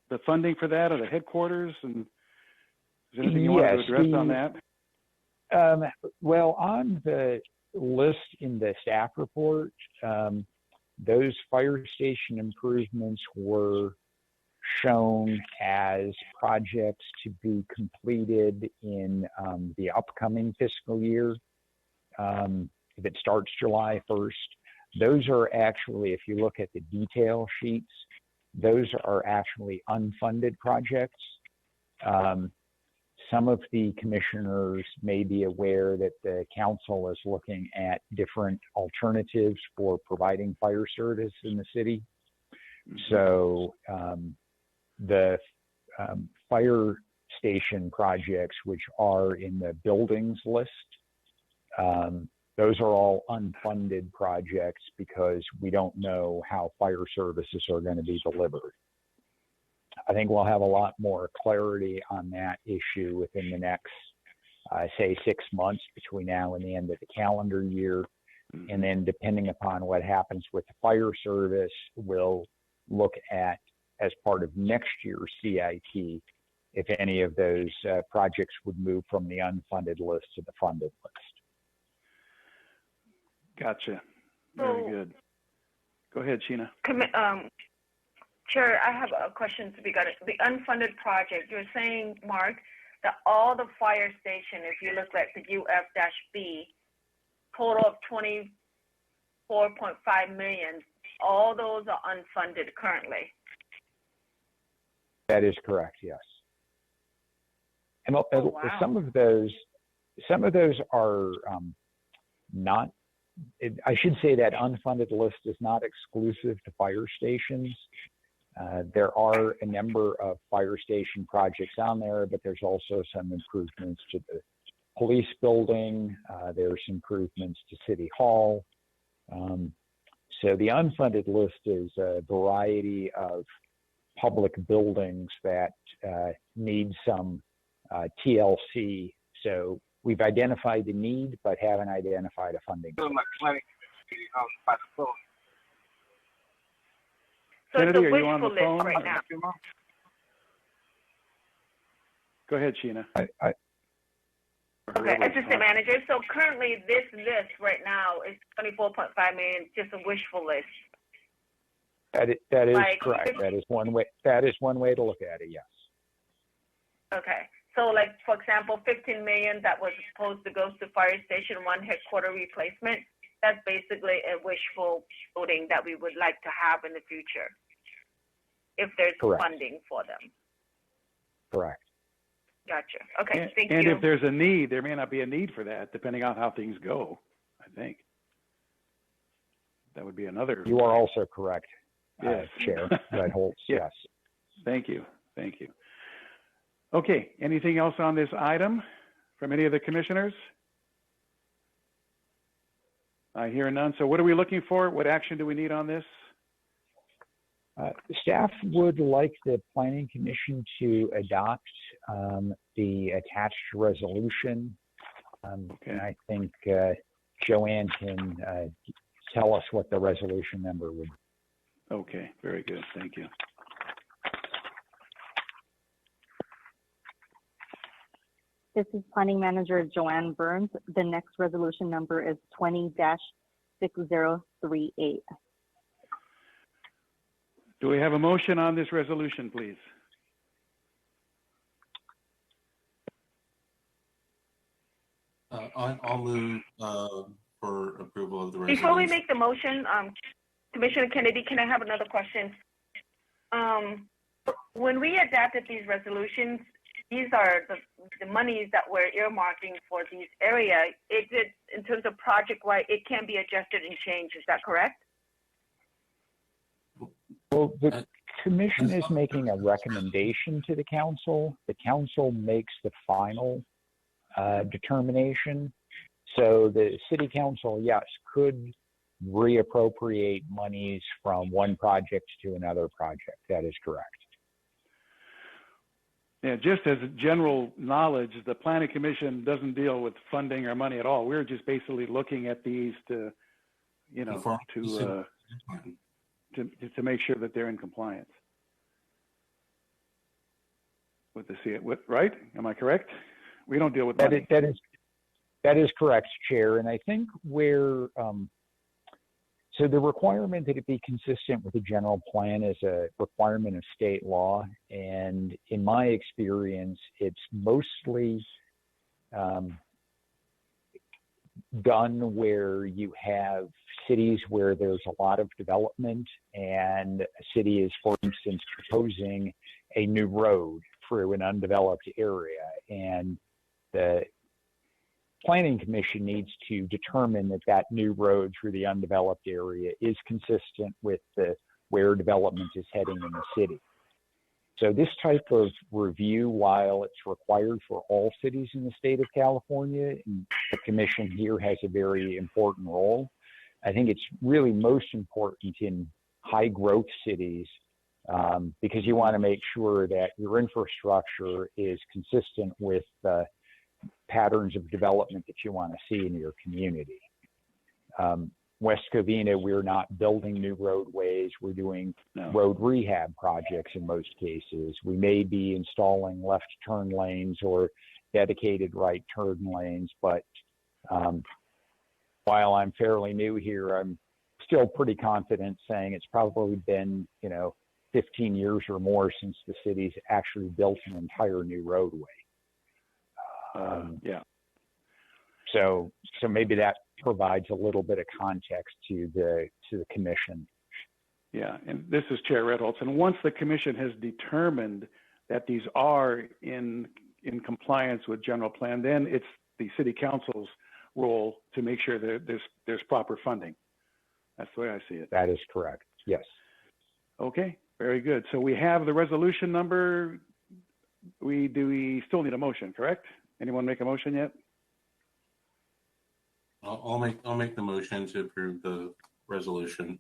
the funding for that, or the headquarters? And is there anything you want to address on that? Well, on the list in the staff report, those fire station improvements were shown as projects to be completed in the upcoming fiscal year. If it starts July 1st, those are actually, if you look at the detail sheets, those are actually unfunded projects. Some of the commissioners may be aware that the council is looking at different alternatives for providing fire service in the city. So the fire station projects, which are in the buildings list, those are all unfunded projects because we don't know how fire services are going to be delivered. I think we'll have a lot more clarity on that issue within the next, say, 6 months between now and the end of the calendar year. And then depending upon what happens with the fire service, we'll look at, as part of next year's CIP, if any of those projects would move from the unfunded list to the funded list. Gotcha. Very good. Go ahead, Sheena. Chair, I have a question to be got. The unfunded project, you're saying, Mark, that all the fire station, if you look at the UF-B, total of $24.5 million, all those are unfunded currently. That is correct, yes. And wow. some of those are not. I should say that unfunded list is not exclusive to fire stations. There are a number of fire station projects on there, but there's also some improvements to the police building. There's improvements to City Hall. So the unfunded list is a variety of public buildings that need some TLC. So we've identified the need, but haven't identified a funding source. So Kennedy, it's a are you on the wishful phone? list right now. Go ahead, Sheena. Okay, Assistant Manager. So currently, this list right now is $24.5 million, just a wishful list. That is like, correct. That is one way. That is one way to look at it. Yes. Okay. So, like for example, $15 million that was supposed to go to Fire Station 1 headquarter replacement. That's basically a wishful voting that we would like to have in the future, if there's correct. Funding for them. Correct. Gotcha. Okay, thank and you. if there's a need, there may not be a need for that, depending on how things go, I think. That would be another. You are also correct, yes. Chair Red Holtz. Yes. Thank you. Thank you. Okay, anything else on this item from any of the commissioners? I hear none. So what are we looking for? What action do we need on this? Staff would like the Planning Commission to adopt the attached resolution. Okay. And I think Joanne can tell us what the resolution number would be. Okay, very good. Thank you. This is Planning Manager Joanne Burns. The next resolution number is 20-6038. Do we have a motion on this resolution, please? I'll move for approval of the resolution. Before we make the motion, Commissioner Kennedy, can I have another question? When we adapted these resolutions, these are the monies that we're earmarking for these areas. In terms of project-wide, it can be adjusted and changed. Is that correct? Well, the commission is making a recommendation to the council. The council makes the final determination. So the city council, yes, could reappropriate monies from one project to another project. That is correct. Yeah, just as general knowledge, the Planning Commission doesn't deal with funding or money at all. We're just basically looking at these to, you know, to make sure that they're in compliance with the right? Am I correct? We don't deal with money. That is correct, Chair. And I think where so the requirement that it be consistent with the general plan is a requirement of state law. And in my experience, it's mostly done where you have cities where there's a lot of development and a city is, for instance, proposing a new road through an undeveloped area. And the Planning Commission needs to determine that that new road through the undeveloped area is consistent with where development is heading in the city. So this type of review, while it's required for all cities in the state of California, and the commission here has a very important role, I think it's really most important in high growth cities because you want to make sure that your infrastructure is consistent with patterns of development that you want to see in your community. West Covina, we're not building new roadways. We're doing road rehab projects in most cases. We may be installing left turn lanes or dedicated right turn lanes, but while I'm fairly new here, I'm still pretty confident saying it's probably been, 15 years or more since the city's actually built an entire new roadway. Yeah. So maybe that provides a little bit of context to the commission. Yeah, and this is Chair Redholz. And once the commission has determined that these are in compliance with general plan, then it's the city council's role to make sure that there's proper funding. That's the way I see it. That is correct. Yes. Okay. Very good. So we have the resolution number. Do we still need a motion? Correct? Anyone make a motion yet? I'll make the motion to approve the resolution.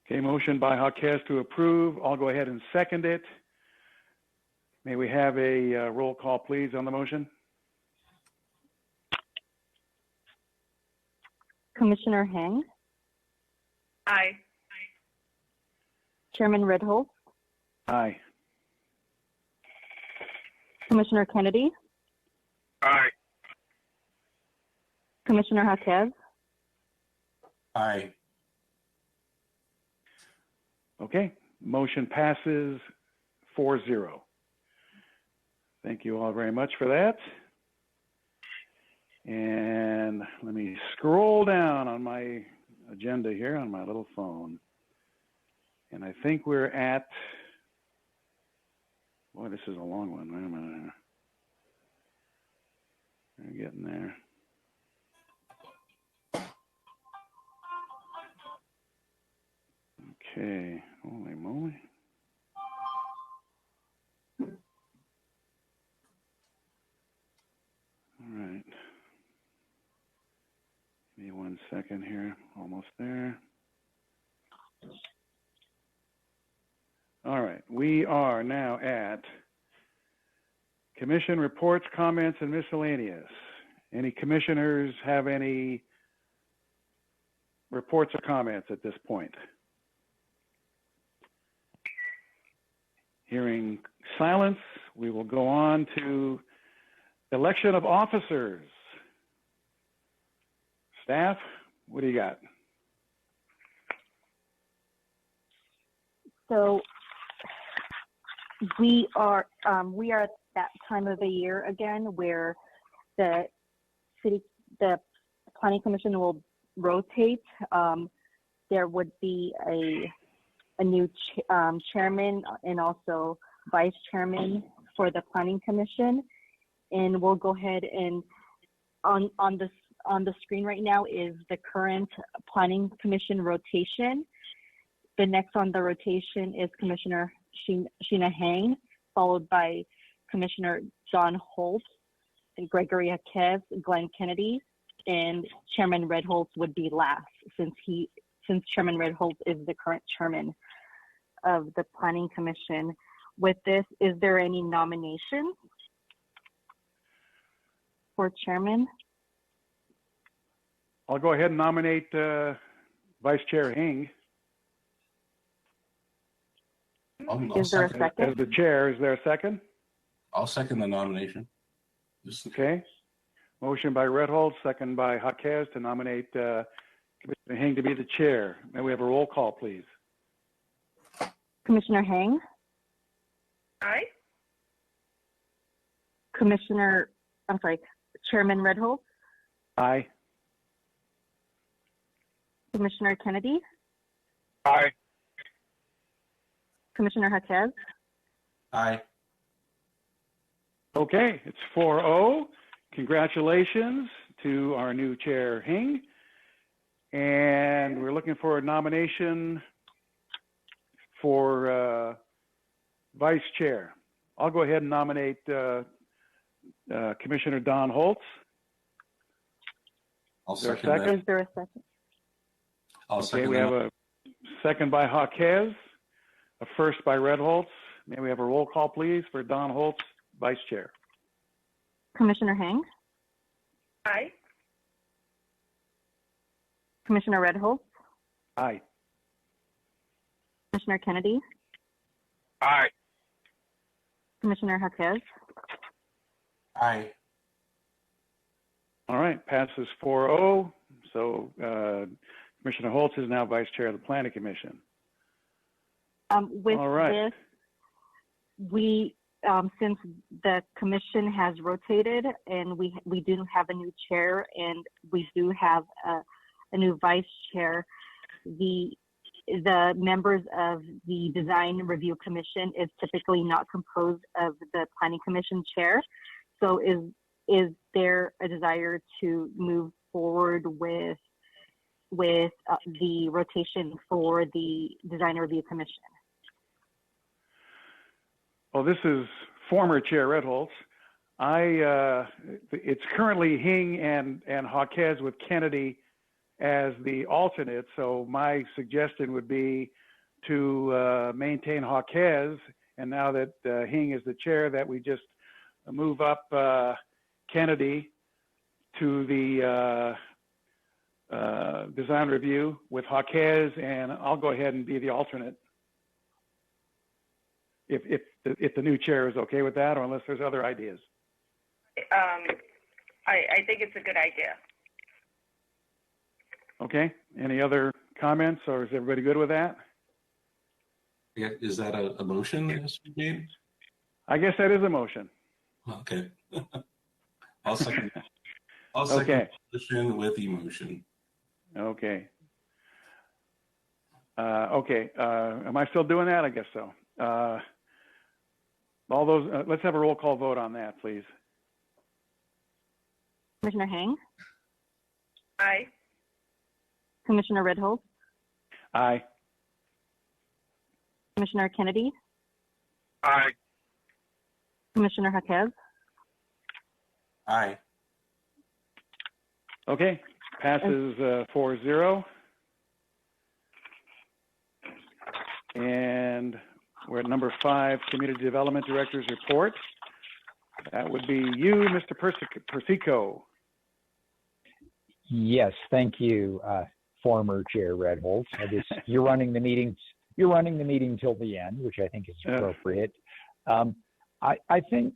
Okay, motion by Jaquez to approve. I'll go ahead and second it. May we have a roll call, please, on the motion? Commissioner Hang, Aye. Chairman Redholz, Aye. Commissioner Kennedy, Aye. Commissioner Jaquez, Aye. Okay, motion passes 4-0. Thank you all very much for that. And let me scroll down on my agenda here on my little phone. And I think we're at, boy, this is a long one. Wait a minute. We're getting there. Okay, holy moly. All right. Give me 1 second here, almost there. All right, we are now at commission reports, comments, and miscellaneous. Any commissioners have any reports or comments at this point? Hearing silence, we will go on to election of officers. Staff, what do you got? So we are at that time of the year again where the the Planning Commission will rotate. There would be a new chairman and also vice chairman for the Planning Commission. And we'll go ahead and on the screen right now is the current Planning Commission rotation. The next on the rotation is Commissioner Sheena Hang, followed by Commissioner John Holt and Gregory Jaquez, Glenn Kennedy, and Chairman Redholz would be last since Chairman Redholz is the current chairman of the Planning Commission. With this, is there any nominations for chairman? I'll go ahead and nominate Vice Chair Hing. Is there a second? As the chair, is there a second? I'll second the nomination. Okay. Motion by Redholz, second by Jaquez to nominate Commissioner Hing to be the chair. May we have a roll call, please? Commissioner Hang? Aye. Chairman Redholz? Aye. Commissioner Kennedy? Aye. Commissioner Jaquez? Aye. Okay, it's 4-0. Congratulations to our new chair, Hing. And we're looking for a nomination for vice chair. I'll go ahead and nominate Commissioner Don Holtz. I'll Is there a second that. second? Is there a second? I'll Okay, second we that. have a second by Jaquez, a first by Redholz. May we have a roll call, please, for Don Holtz, vice chair? Commissioner Hang? Aye. Commissioner Redholz? Aye. Commissioner Kennedy? Aye. Commissioner Jaquez? Aye. All right, passes 4-0. So Commissioner Holtz is now vice chair of the Planning Commission. With All right. this, we, since the commission has rotated and we do have a new chair and we do have a new vice chair, the members of the Design Review Commission is typically not composed of the Planning Commission chair. So is there a desire to move forward with the rotation for the Design Review Commission? Well, this is former Chair Redholz. It's currently Hing and Jaquez with Kennedy as the alternate. So my suggestion would be to maintain Jaquez, and now that Hing is the chair, that we just move up Kennedy to the design review with Jaquez, and I'll go ahead and be the alternate. If the new chair is okay with that, or unless there's other ideas. I think it's a good idea. Okay. Any other comments, or is everybody good with that? Yeah, is that a motion that has to be made? I guess that is a motion. Okay. I'll second that. I'll second Okay. the motion with emotion. Okay. Okay. Am I still doing that? I guess so. All those. Let's have a roll call vote on that, please. Commissioner Hang? Aye. Commissioner Redholz? Aye. Commissioner Kennedy? Aye. Commissioner Jaquez? Aye. Okay. Passes 4-0. And we're at number 5, Community Development Director's Report. That would be you, Mr. Persico. Yes, thank you, former Chair Redholz. You're running the meeting. You're running the meeting till the end, which I think is appropriate. I think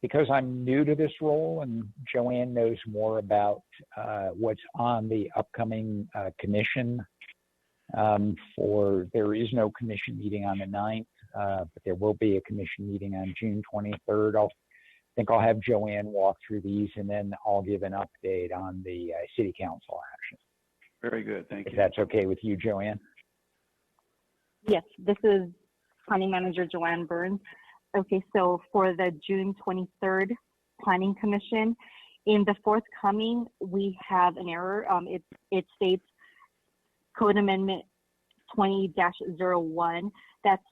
because I'm new to this role, and Joanne knows more about what's on the upcoming commission. There is no commission meeting on the 9th, but there will be a commission meeting on June 23rd. think I'll have Joanne walk through these, and then I'll give an update on the city council action. Very good. Thank If you. that's okay with you, Joanne? Yes, this is Planning Manager Joanne Burns. Okay, so for the June 23rd Planning Commission, in the forthcoming, we have an error. It states Code Amendment 20-01. That's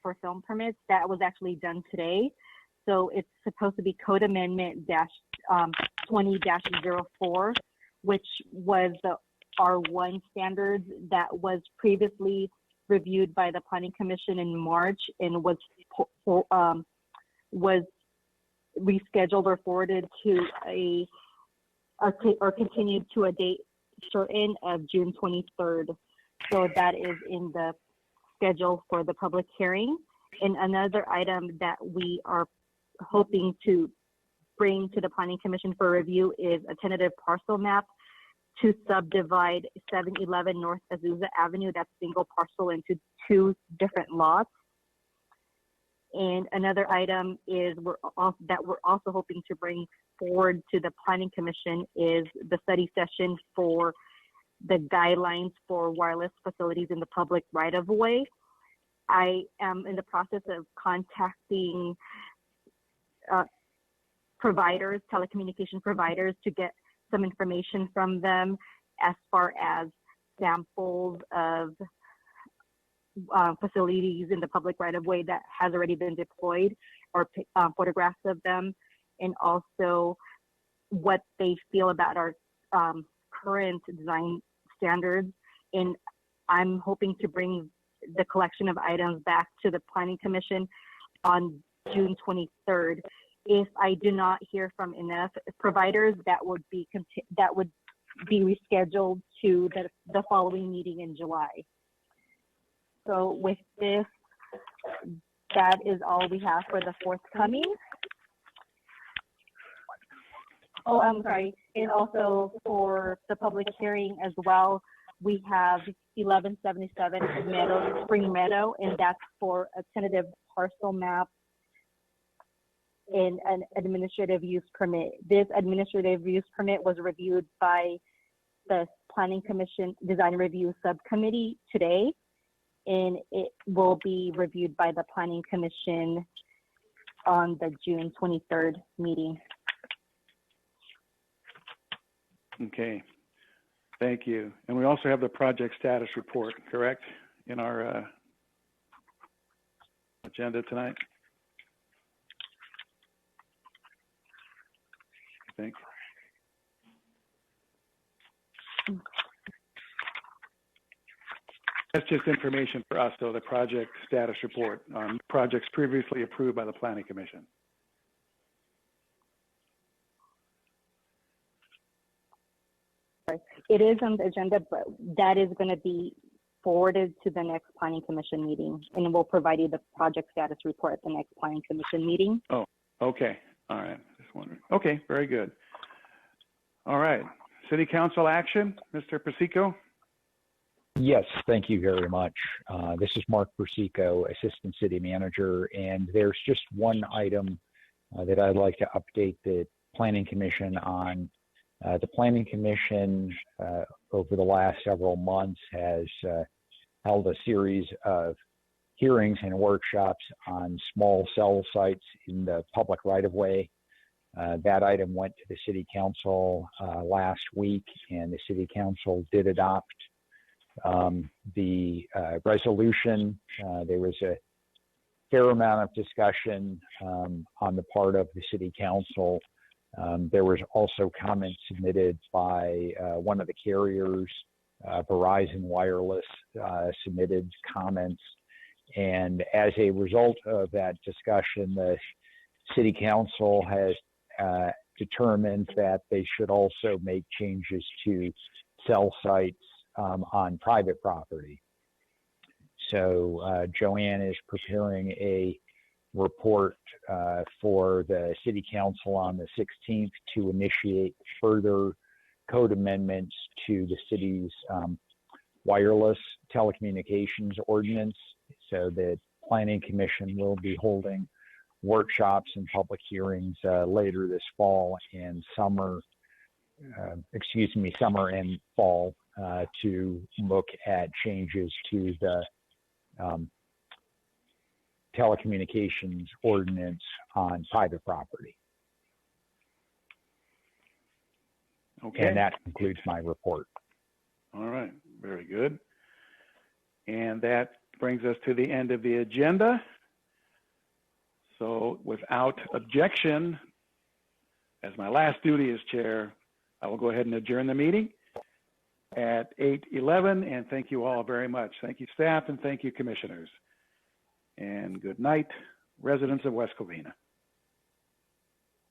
for film permits. That was actually done today. So it's supposed to be Code Amendment 20-04, which was the R1 standards that was previously reviewed by the Planning Commission in March and was rescheduled or forwarded to or continued to a date certain of June 23rd. So that is in the schedule for the public hearing. And another item that we are hoping to bring to the Planning Commission for review is a tentative parcel map to subdivide 711 North Azusa Avenue, that's single parcel, into 2 different lots. And another item is we're also hoping to bring forward to the Planning Commission is the study session for the guidelines for wireless facilities in the public right-of-way. I am in the process of contacting providers, telecommunication providers, to get some information from them as far as samples of facilities in the public right-of-way that has already been deployed, or photographs of them, and also what they feel about our current design standards. And I'm hoping to bring the collection of items back to the Planning Commission on June 23rd. If I do not hear from enough providers, that would be rescheduled to the following meeting in July. So with this, that is all we have for the forthcoming. Oh, I'm sorry. And also for the public hearing as well, we have 1177 Spring Meadow, and that's for a tentative parcel map and an administrative use permit. This administrative use permit was reviewed by the Planning Commission Design Review Subcommittee today, and it will be reviewed by the Planning Commission on the June 23rd meeting. Okay, thank you. And we also have the project status report, correct, in our agenda tonight? I think. That's just information for us, though, the project status report on projects previously approved by the Planning Commission. It is on the agenda, but that is going to be forwarded to the next Planning Commission meeting, and we'll provide you the project status report at the next Planning Commission meeting. Oh, okay. All right. Just wondering. Okay, very good. All right. City Council action, Mr. Persico. Yes, thank you very much. This is Mark Persico, Assistant City Manager, and there's just one item that I'd like to update the Planning Commission on. The Planning Commission over the last several months has held a series of hearings and workshops on small cell sites in the public right-of-way. That item went to the City Council last week, and the City Council did adopt the resolution. There was a fair amount of discussion on the part of the City Council. There was also comments submitted by one of the carriers, Verizon Wireless, submitted comments. And as a result of that discussion, the City Council has determined that they should also make changes to cell sites on private property. So Joanne is preparing a report for the City Council on the 16th to initiate further code amendments to the city's wireless telecommunications ordinance. So the Planning Commission will be holding workshops and public hearings later this fall and summer and fall to look at changes to the telecommunications ordinance on private property. Okay. And that concludes my report. All right, very good. And that brings us to the end of the agenda. So without objection, as my last duty as chair, I will go ahead and adjourn the meeting at 8:11, and thank you all very much. Thank you, staff, and thank you, commissioners. And good night, residents of West Covina.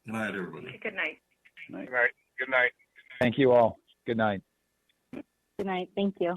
Good night, everybody. Good night. Night. Good night. Good night. Thank you all. Good night. Good night. Thank you.